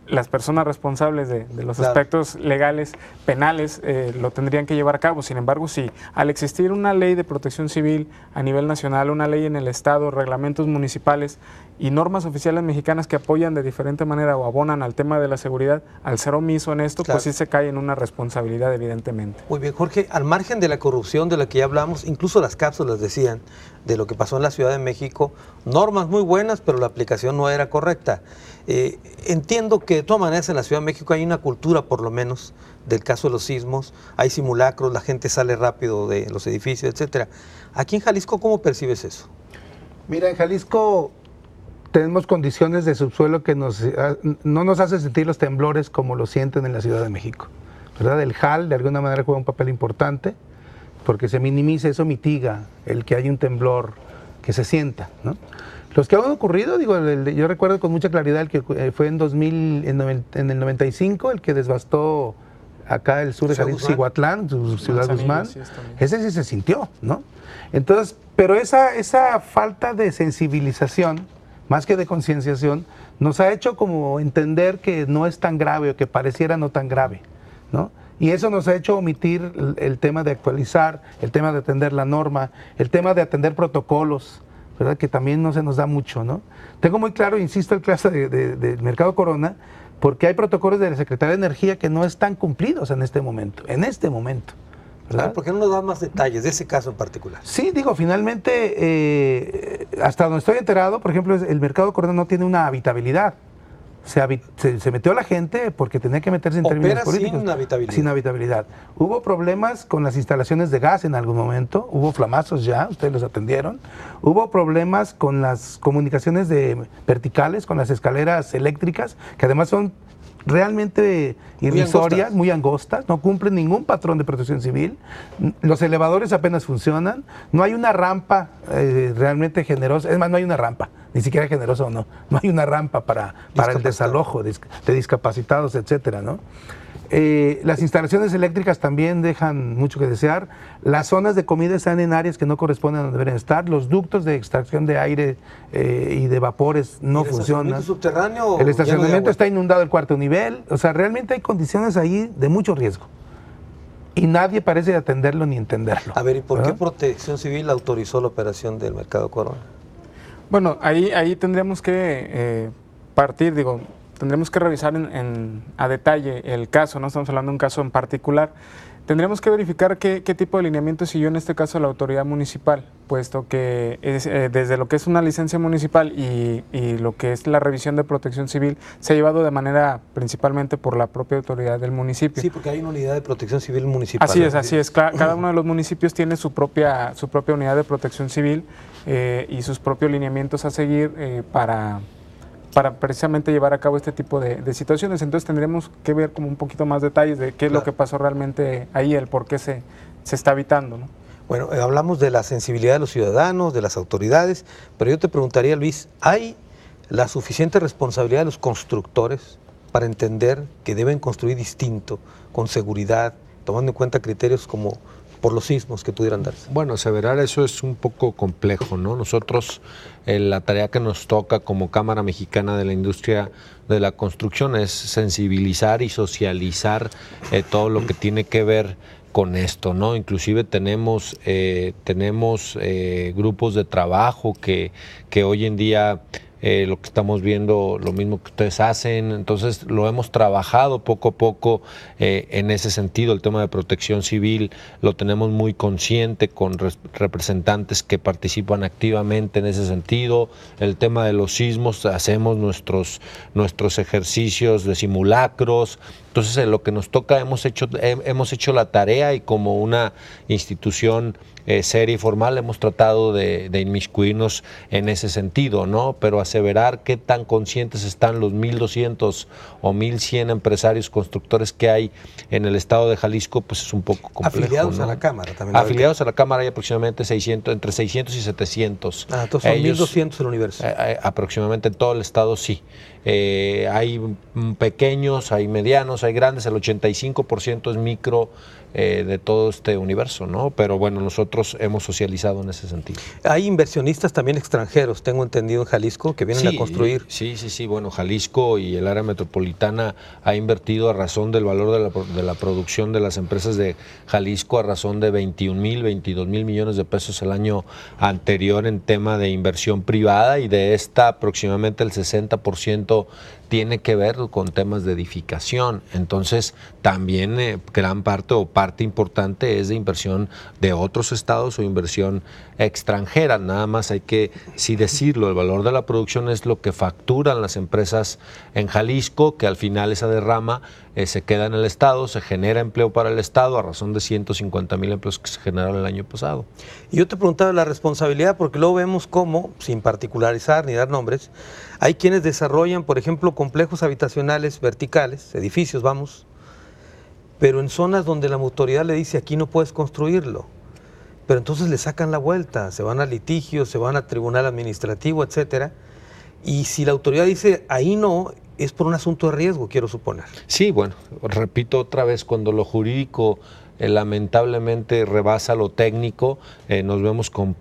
las personas responsables de los aspectos legales, penales, lo tendrían que llevar a cabo. Sin embargo, sí, al existir una ley de protección civil a nivel nacional, una ley en el Estado, reglamentos municipales y normas oficiales mexicanas que apoyan de diferente manera o abonan al tema de la seguridad, al ser omiso en esto, pues sí se cae en una responsabilidad, evidentemente. Muy bien, Jorge, al margen de la corrupción de la que ya hablamos, incluso las cápsulas decían de lo que pasó en la Ciudad de México, normas muy buenas, pero la aplicación no era correcta. Entiendo que de todas maneras en la Ciudad de México hay una cultura, por lo menos, del caso de los sismos, hay simulacros, la gente sale rápido de los edificios, etcétera. Aquí en Jalisco, ¿cómo percibes eso? Mira, en Jalisco tenemos condiciones de subsuelo que no nos hace sentir los temblores como lo sienten en la Ciudad de México. ¿verdad? El HAL de alguna manera juega un papel importante porque se minimiza, eso mitiga el que haya un temblor que se sienta, ¿no? Los que han ocurrido, digo, yo recuerdo con mucha claridad el que fue en 2000, en el 95, el que devastó acá el sur de Jalisco, Cihuatlán, Ciudad Guzmán, ese sí se sintió, ¿no? Entonces, pero esa falta de sensibilización, más que de concienciación, nos ha hecho como entender que no es tan grave o que pareciera no tan grave, ¿no? Y eso nos ha hecho omitir el tema de actualizar, el tema de atender la norma, el tema de atender protocolos, ¿verdad? Que también no se nos da mucho, ¿no? Tengo muy claro, insisto, el caso del Mercado Corona, porque hay protocolos de la Secretaría de Energía que no están cumplidos en este momento, ¿verdad? ¿Por qué no nos da más detalles de ese caso en particular? Sí, digo, finalmente, hasta donde estoy enterado, por ejemplo, el Mercado Corona no tiene una habitabilidad. Se metió la gente porque tenía que meterse en términos políticos. Sin habitabilidad. Sin habitabilidad. Hubo problemas con las instalaciones de gas en algún momento, hubo flamazos ya, ustedes los atendieron. Hubo problemas con las comunicaciones verticales, con las escaleras eléctricas, que además son realmente irrisorias, muy angostas, no cumplen ningún patrón de protección civil. Los elevadores apenas funcionan, no hay una rampa realmente generosa, es más, no hay una rampa, ni siquiera generosa o no hay una rampa para el desalojo de discapacitados, etcétera, ¿no? Las instalaciones eléctricas también dejan mucho que desear. Las zonas de comida están en áreas que no corresponden a donde deberían estar. Los ductos de extracción de aire y de vapores no funcionan. ¿El subterráneo? El estacionamiento está inundado el cuarto nivel. O sea, realmente hay condiciones ahí de mucho riesgo. Y nadie parece atenderlo ni entenderlo. A ver, ¿y por qué Protección Civil autorizó la operación del Mercado Corona? Bueno, ahí tendríamos que partir, digo, tendremos que revisar a detalle el caso, no estamos hablando de un caso en particular. Tendríamos que verificar qué tipo de lineamiento siguió en este caso la autoridad municipal, puesto que desde lo que es una licencia municipal y lo que es la revisión de protección civil se ha llevado de manera principalmente por la propia autoridad del municipio. Sí, porque hay una unidad de protección civil municipal. Así es. Cada uno de los municipios tiene su propia unidad de protección civil y sus propios lineamientos a seguir para precisamente llevar a cabo este tipo de situaciones. Entonces tendremos que ver como un poquito más detalles de qué es lo que pasó realmente ahí, el por qué se está evitando, ¿no? Bueno, hablamos de la sensibilidad de los ciudadanos, de las autoridades, pero yo te preguntaría, Luis, ¿hay la suficiente responsabilidad de los constructores para entender que deben construir distinto, con seguridad, tomando en cuenta criterios como por los sismos que pudieran darse? Bueno, aseverar eso es un poco complejo, ¿no? Nosotros, la tarea que nos toca como Cámara Mexicana de la Industria de la Construcción es sensibilizar y socializar todo lo que tiene que ver con esto, ¿no? Inclusive tenemos grupos de trabajo que hoy en día lo que estamos viendo, lo mismo que ustedes hacen, entonces lo hemos trabajado poco a poco en ese sentido. El tema de protección civil lo tenemos muy consciente con representantes que participan activamente en ese sentido. El tema de los sismos, hacemos nuestros ejercicios de simulacros. Entonces, en lo que nos toca hemos hecho la tarea y como una institución seria y formal hemos tratado de inmiscuirnos en ese sentido, ¿no? Pero aseverar qué tan conscientes están los 1,200 o 1,100 empresarios constructores que hay en el estado de Jalisco, pues es un poco complejo, afiliados, ¿no?, a la Cámara también. Afiliados a la Cámara hay aproximadamente entre 600 y 700. Entonces son 1,200 en el universo. Aproximadamente en todo el estado, sí. Hay pequeños, hay medianos, hay grandes, el 85% es micro de todo este universo, ¿no? Pero bueno, nosotros hemos socializado en ese sentido. Hay inversionistas también extranjeros, tengo entendido, en Jalisco, que vienen a construir. Sí, bueno, Jalisco y el área metropolitana ha invertido a razón del valor de la producción de las empresas de Jalisco a razón de 22 mil millones de pesos el año anterior en tema de inversión privada, y de esta aproximadamente el 60% tiene que ver con temas de edificación. Entonces también gran parte o parte importante es de inversión de otros estados o inversión extranjera. Nada más hay que sí decirlo, el valor de la producción es lo que facturan las empresas en Jalisco, que al final esa derrama se queda en el estado, se genera empleo para el estado a razón de 150,000 empleos que se generaron el año pasado. Y yo te preguntaba la responsabilidad, porque luego vemos cómo, sin particularizar ni dar nombres, hay quienes desarrollan, por ejemplo, complejos habitacionales verticales, edificios, vamos, pero en zonas donde la autoridad le dice aquí no puedes construirlo, pero entonces le sacan la vuelta, se van a litigios, se van a tribunal administrativo, etcétera, y si la autoridad dice ahí no, es por un asunto de riesgo, quiero suponer. Sí, bueno, repito otra vez, cuando lo jurídico lamentablemente rebasa lo técnico, nos vemos con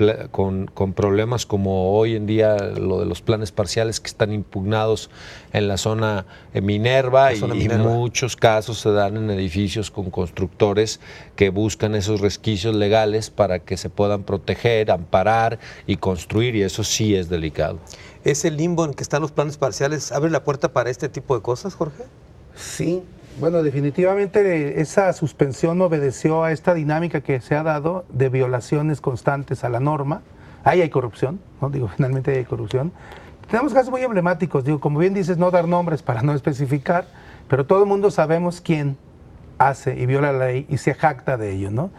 problemas como hoy en día lo de los planes parciales que están impugnados en la zona Minerva, y muchos casos se dan en edificios con constructores que buscan esos resquicios legales para que se puedan proteger, amparar y construir, y eso sí es delicado. ¿Ese limbo en que están los planes parciales abre la puerta para este tipo de cosas, Jorge? Sí. Bueno, definitivamente esa suspensión obedeció a esta dinámica que se ha dado de violaciones constantes a la norma. Ahí hay corrupción, ¿no? Digo, finalmente hay corrupción. Tenemos casos muy emblemáticos, digo, como bien dices, no dar nombres para no especificar, pero todo el mundo sabemos quién hace y viola la ley y se jacta de ello, ¿no?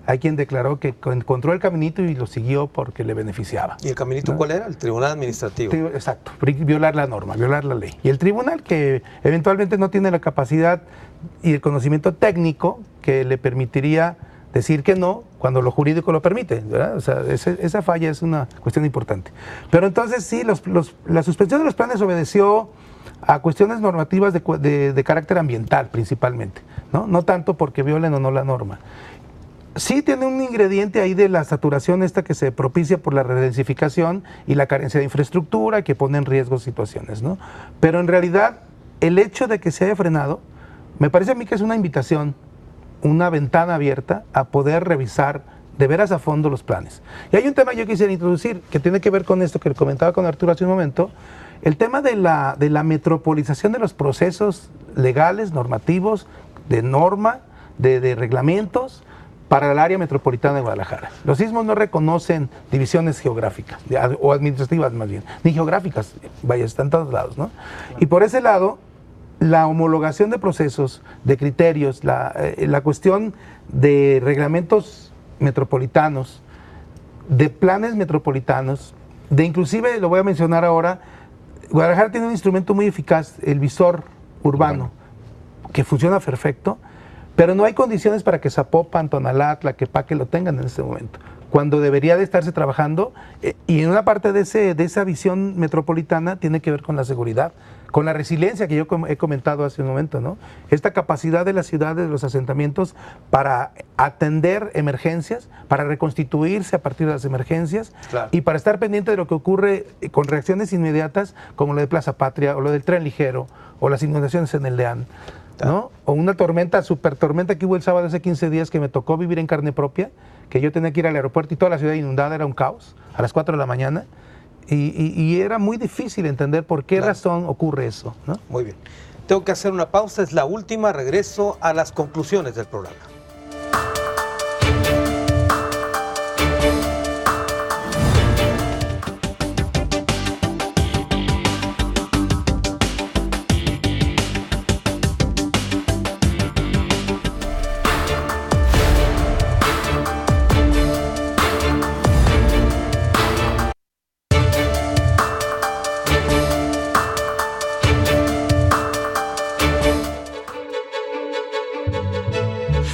Hay quien declaró que encontró el caminito y lo siguió porque le beneficiaba. ¿Y el caminito, ¿no? ¿Cuál era? El tribunal administrativo. Exacto, violar la norma, violar la ley. Y el tribunal, que eventualmente no tiene la capacidad y el conocimiento técnico que le permitiría decir que no cuando lo jurídico lo permite, ¿verdad? O sea, esa falla es una cuestión importante. Pero entonces sí, la suspensión de los planes obedeció a cuestiones normativas de carácter ambiental principalmente, ¿no? No tanto porque violen o no la norma. Sí tiene un ingrediente ahí de la saturación esta que se propicia por la redensificación y la carencia de infraestructura que pone en riesgo situaciones, ¿no? Pero en realidad el hecho de que se haya frenado, me parece a mí que es una invitación, una ventana abierta a poder revisar de veras a fondo los planes. Y hay un tema que yo quisiera introducir que tiene que ver con esto que comentaba con Arturo hace un momento, el tema de la metropolización de los procesos legales, normativos, de norma, de reglamentos, para el área metropolitana de Guadalajara. Los sismos no reconocen divisiones geográficas, o administrativas más bien, ni geográficas, vaya, están en todos lados, ¿no? Y por ese lado, la homologación de procesos, de criterios, la cuestión de reglamentos metropolitanos, de planes metropolitanos, de inclusive, lo voy a mencionar ahora, Guadalajara tiene un instrumento muy eficaz, el visor urbano, que funciona perfecto, pero no hay condiciones para que Zapopan, Tonalá, Tlaquepaque lo tengan en este momento, cuando debería de estarse trabajando, y en una parte de esa visión metropolitana tiene que ver con la seguridad, con la resiliencia que yo he comentado hace un momento, ¿no? Esta capacidad de las ciudades, de los asentamientos para atender emergencias, para reconstituirse a partir de las emergencias, claro, y para estar pendiente de lo que ocurre con reacciones inmediatas, como lo de Plaza Patria, o lo del tren ligero, o las inundaciones en el Leán, ¿no? O una tormenta, super tormenta que hubo el sábado hace 15 días que me tocó vivir en carne propia, que yo tenía que ir al aeropuerto y toda la ciudad inundada, era un caos, a las 4 de la mañana, y era muy difícil entender por qué razón ocurre eso, ¿no? Muy bien. Tengo que hacer una pausa, es la última, regreso a las conclusiones del programa.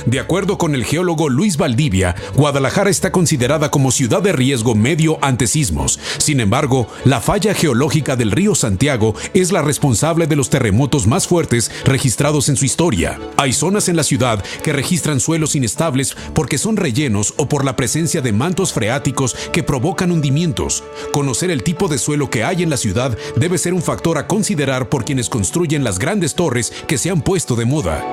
De acuerdo con el geólogo Luis Valdivia, Guadalajara está considerada como ciudad de riesgo medio ante sismos. Sin embargo, la falla geológica del río Santiago es la responsable de los terremotos más fuertes registrados en su historia. Hay zonas en la ciudad que registran suelos inestables porque son rellenos o por la presencia de mantos freáticos que provocan hundimientos. Conocer el tipo de suelo que hay en la ciudad debe ser un factor a considerar por quienes construyen las grandes torres que se han puesto de moda.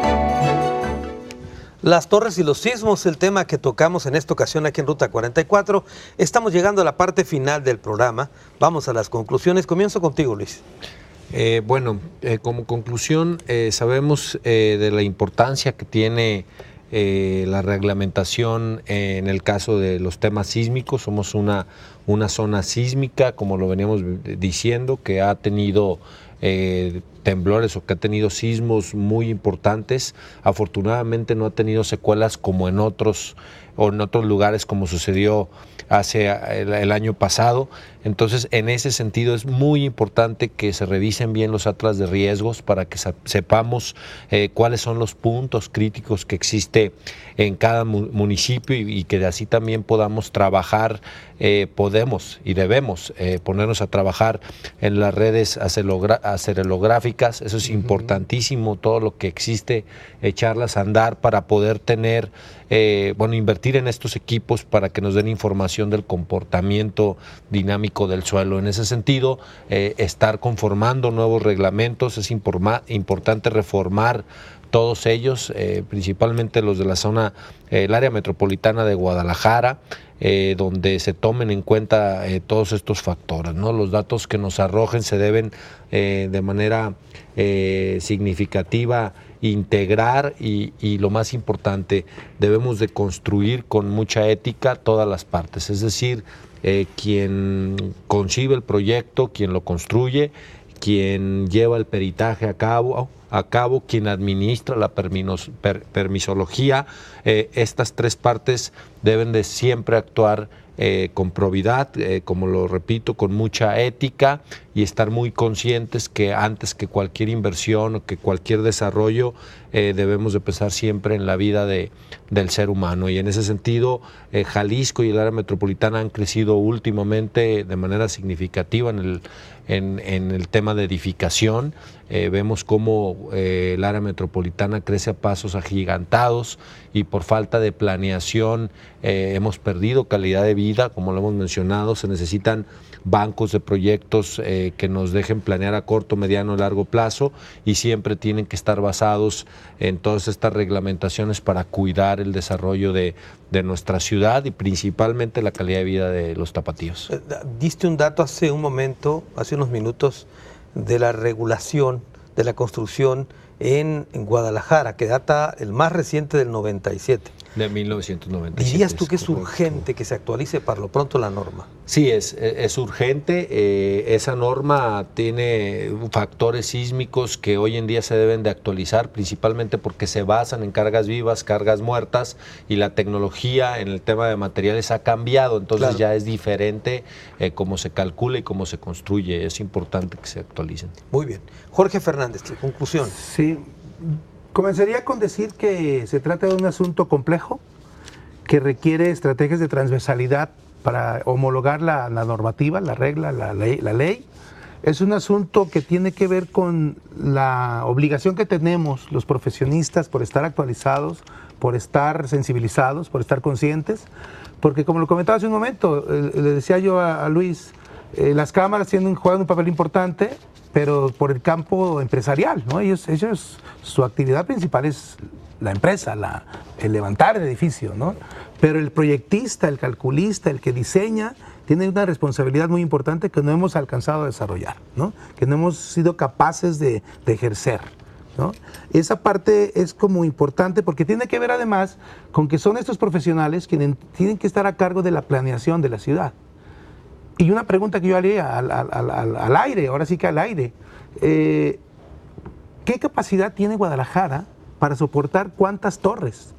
Las torres y los sismos, el tema que tocamos en esta ocasión aquí en Ruta 44. Estamos llegando a la parte final del programa. Vamos a las conclusiones. Comienzo contigo, Luis. Como conclusión, sabemos de la importancia que tiene la reglamentación en el caso de los temas sísmicos. Somos una zona sísmica, como lo veníamos diciendo, que ha tenido temblores o que ha tenido sismos muy importantes. Afortunadamente no ha tenido secuelas como en otros lugares, como sucedió el año pasado. Entonces, en ese sentido es muy importante que se revisen bien los atlas de riesgos para que sepamos cuáles son los puntos críticos que existe en cada municipio y que así también podamos trabajar, podemos y debemos ponernos a trabajar en las redes acerolográficas. Eso es importantísimo, todo lo que existe, echarlas a andar para poder tener, invertir en estos equipos para que nos den información del comportamiento dinámico del suelo. En ese sentido, estar conformando nuevos reglamentos, es importante reformar todos ellos, principalmente los de la zona, el área metropolitana de Guadalajara, donde se tomen en cuenta todos estos factores, ¿no? Los datos que nos arrojen se deben de manera significativa integrar y lo más importante, debemos de construir con mucha ética todas las partes, es decir, quien concibe el proyecto, quien lo construye, quien lleva el peritaje a cabo, quien administra la permisología. Estas tres partes deben de siempre actuar con probidad, como lo repito, con mucha ética y estar muy conscientes que antes que cualquier inversión o que cualquier desarrollo debemos de pensar siempre en la vida del ser humano. Y en ese sentido, Jalisco y el área metropolitana han crecido últimamente de manera significativa en el tema de edificación. Vemos cómo el área metropolitana crece a pasos agigantados y por falta de planeación hemos perdido calidad de vida, como lo hemos mencionado. Se necesitan bancos de proyectos que nos dejen planear a corto, mediano y largo plazo y siempre tienen que estar basados en todas estas reglamentaciones para cuidar el desarrollo de nuestra ciudad y principalmente la calidad de vida de los tapatíos. Diste un dato hace unos minutos, de la regulación de la construcción en Guadalajara, que data el más reciente del 97. De 1997. ¿Dirías tú que es urgente que se actualice para lo pronto la norma? Sí, es urgente. Esa norma tiene factores sísmicos que hoy en día se deben de actualizar, principalmente porque se basan en cargas vivas, cargas muertas, y la tecnología en el tema de materiales ha cambiado, entonces claro, ya es diferente cómo se calcula y cómo se construye. Es importante que se actualicen. Muy bien. Jorge Fernández, tu conclusión. Sí. Comenzaría con decir que se trata de un asunto complejo que requiere estrategias de transversalidad para homologar la normativa, la regla, la ley. Es un asunto que tiene que ver con la obligación que tenemos los profesionistas por estar actualizados, por estar sensibilizados, por estar conscientes, porque como lo comentaba hace un momento, le decía yo a Luis, las cámaras juegan un papel importante, pero por el campo empresarial, ¿no? Ellos, su actividad principal es la empresa, el levantar el edificio, ¿no? Pero el proyectista, el calculista, el que diseña, tiene una responsabilidad muy importante que no hemos alcanzado a desarrollar, ¿no? Que no hemos sido capaces de ejercer, ¿no? Esa parte es como importante porque tiene que ver además con que son estos profesionales quienes tienen que estar a cargo de la planeación de la ciudad. Y una pregunta que yo haría al aire, ahora sí que al aire, ¿qué capacidad tiene Guadalajara para soportar cuántas torres,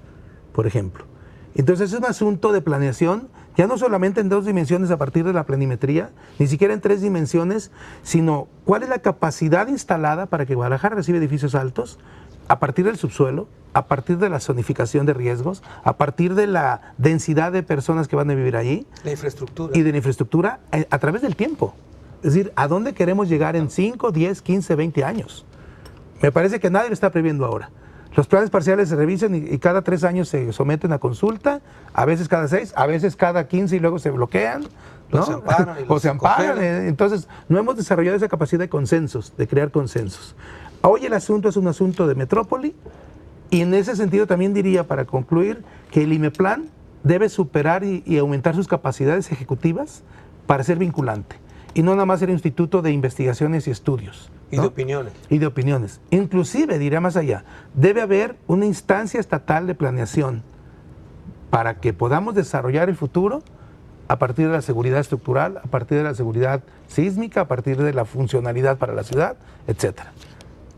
por ejemplo? Entonces es un asunto de planeación, ya no solamente en 2 dimensiones a partir de la planimetría, ni siquiera en 3 dimensiones, sino cuál es la capacidad instalada para que Guadalajara reciba edificios altos a partir del subsuelo, a partir de la zonificación de riesgos, a partir de la densidad de personas que van a vivir allí. La infraestructura. Y de la infraestructura a través del tiempo. Es decir, ¿a dónde queremos llegar en 5, 10, 15, 20 años? Me parece que nadie lo está previendo ahora. Los planes parciales se revisan y cada 3 años se someten a consulta, a veces cada 6, a veces cada 15 y luego se bloquean, ¿no? O se amparan. Entonces, no hemos desarrollado esa capacidad de consensos, de crear consensos. Hoy el asunto es un asunto de metrópoli y en ese sentido también diría, para concluir, que el IMEPLAN debe superar y aumentar sus capacidades ejecutivas para ser vinculante y no nada más ser un instituto de investigaciones y estudios, ¿no? Y de opiniones. Y de opiniones. Inclusive, diría más allá, debe haber una instancia estatal de planeación para que podamos desarrollar el futuro a partir de la seguridad estructural, a partir de la seguridad sísmica, a partir de la funcionalidad para la ciudad, etcétera.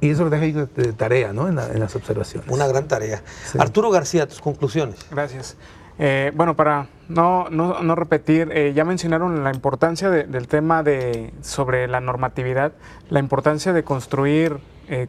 Y eso lo deja ahí de tarea, ¿no? En las observaciones. Una gran tarea. Sí. Arturo García, tus conclusiones. Gracias. Bueno, para no repetir, ya mencionaron la importancia del tema sobre la normatividad, la importancia de construir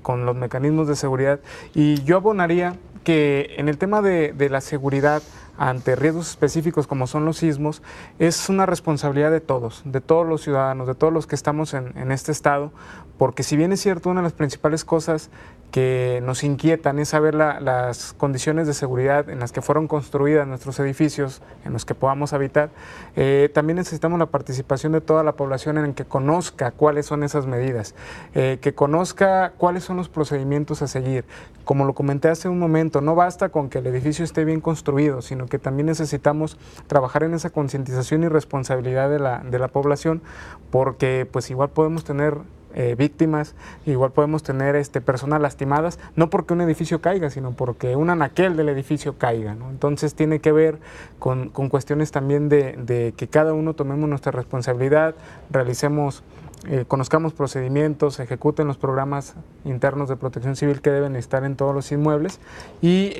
con los mecanismos de seguridad, y yo abonaría que en el tema de la seguridad ante riesgos específicos como son los sismos, es una responsabilidad de todos los ciudadanos, de todos los que estamos en este estado, porque si bien es cierto, una de las principales cosas que nos inquietan es saber las condiciones de seguridad en las que fueron construidas nuestros edificios, en los que podamos habitar, también necesitamos la participación de toda la población en que conozca cuáles son esas medidas, que conozca cuáles son los procedimientos a seguir. Como lo comenté hace un momento, no basta con que el edificio esté bien construido, sino que también necesitamos trabajar en esa concientización y responsabilidad de la población, porque pues igual podemos tener víctimas, igual podemos tener personas lastimadas, no porque un edificio caiga, sino porque un anaquel del edificio caiga, ¿no? Entonces tiene que ver con cuestiones también de que cada uno tomemos nuestra responsabilidad, realicemos, conozcamos procedimientos, ejecuten los programas internos de protección civil que deben estar en todos los inmuebles y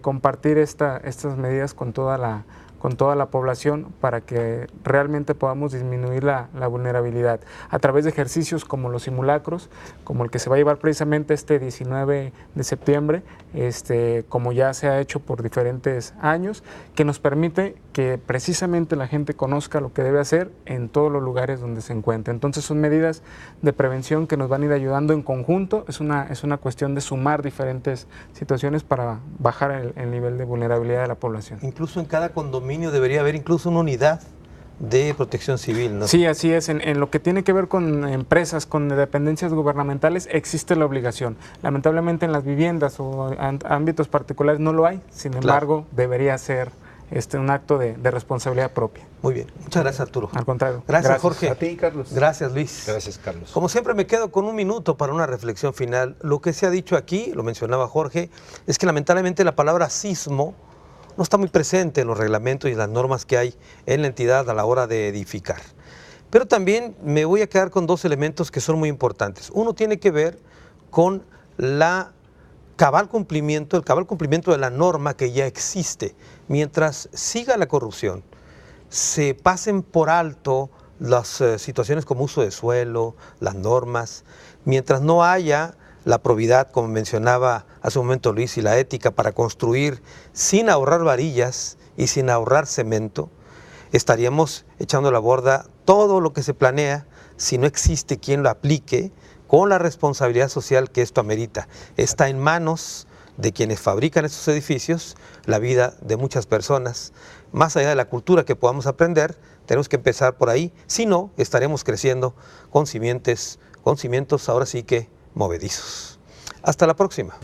compartir estas medidas con toda la población para que realmente podamos disminuir la vulnerabilidad a través de ejercicios como los simulacros, como el que se va a llevar precisamente este 19 de septiembre, como ya se ha hecho por diferentes años, que nos permite que precisamente la gente conozca lo que debe hacer en todos los lugares donde se encuentre. Entonces son medidas de prevención que nos van a ir ayudando en conjunto, es una cuestión de sumar diferentes situaciones para bajar el nivel de vulnerabilidad de la población. Incluso en cada condominio debería haber incluso una unidad de protección civil, ¿no? Sí, así es. En lo que tiene que ver con empresas, con dependencias gubernamentales, existe la obligación. Lamentablemente en las viviendas o ámbitos particulares no lo hay, sin embargo, debería ser un acto de responsabilidad propia. Muy bien. Muchas gracias, Arturo. Al contrario. Gracias, Jorge. A ti, Carlos. Gracias, Luis. Gracias, Carlos. Como siempre me quedo con un minuto para una reflexión final. Lo que se ha dicho aquí, lo mencionaba Jorge, es que lamentablemente la palabra sismo no está muy presente en los reglamentos y las normas que hay en la entidad a la hora de edificar. Pero también me voy a quedar con dos elementos que son muy importantes. Uno tiene que ver con el cabal cumplimiento de la norma que ya existe. Mientras siga la corrupción, se pasen por alto las situaciones como uso de suelo, las normas, mientras no haya la probidad, como mencionaba hace un momento Luis, y la ética para construir sin ahorrar varillas y sin ahorrar cemento, estaríamos echando a la borda todo lo que se planea si no existe quien lo aplique con la responsabilidad social que esto amerita. Está en manos de quienes fabrican estos edificios la vida de muchas personas. Más allá de la cultura que podamos aprender, tenemos que empezar por ahí, si no, estaremos creciendo con cimientos ahora sí que movedizos. Hasta la próxima.